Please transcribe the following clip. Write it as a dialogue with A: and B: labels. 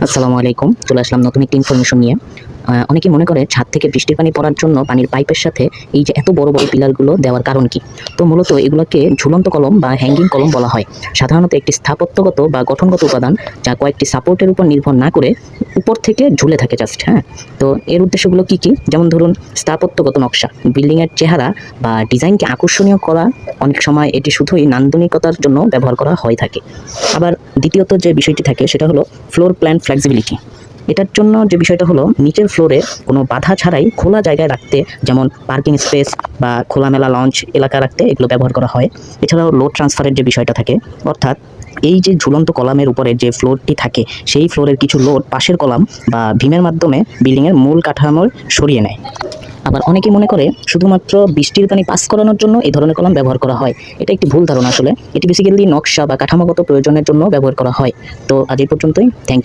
A: আসসালামু আলাইকুম। চলে আসলাম নতুন একটি ইনফরমেশন নিয়ে। অনেকে মনে করে ছাদ থেকে বৃষ্টির পানি পড়ার জন্য পানির পাইপের সাথে এই যে এত বড় বড় পিলারগুলো দেওয়ার কারণ কি? তো মূলত এগুলোকে ঝুলন্ত কলম বা হ্যাঙ্গিং কলম বলা হয়। সাধারণত একটি স্থাপত্যগত বা গঠনগত উপাদান যা কয়েকটি সাপোর্টের উপর নির্ভর না করে উপর থেকে ঝুলে থাকে জাস্ট, হ্যাঁ? তো এর উদ্দেশ্যগুলো কি? যেমন ধরুন স্থাপত্যগত নকশা, বিল্ডিংয়ের চেহারা বা ডিজাইনকে আকর্ষণীয় করা। অনেক সময় এটি শুধুই নান্দনিকতার জন্য ব্যবহার করা হয়ে থাকে। আবার দ্বিতীয়ত যে বিষয়টি থাকে সেটা হলো ফ্লোর প্ল্যান ফ্লেক্সিবিলিটি। এটার জন্য যে বিষয়টা হলো নিচের ফ্লোরে কোনো বাধা ছাড়াই খোলা জায়গায় রাখতে, যেমন পার্কিং স্পেস বা খোলামেলা লঞ্চ এলাকা রাখতে এগুলো ব্যবহার করা হয়। এছাড়াও লোড ট্রান্সফারের যে বিষয়টা থাকে, অর্থাৎ এই যে ঝুলন্ত কলামের উপরে যে ফ্লোরটি থাকে সেই ফ্লোরের কিছু লোড পাশের কলাম বা ভীমের মাধ্যমে বিল্ডিংয়ের মূল কাঠামোর সরিয়ে নেয়। আবার অনেকেই মনে করে শুধুমাত্র বৃষ্টির পানি পাস করানোর জন্য এই ধরনের কলাম ব্যবহার করা হয়। এটা একটি ভুল ধারণা আসলে। এটি বেসিক্যালি নকশা বা কাঠামোগত প্রয়োজনের জন্য ব্যবহার করা হয়। তো আজ এই পর্যন্তই। Thank you.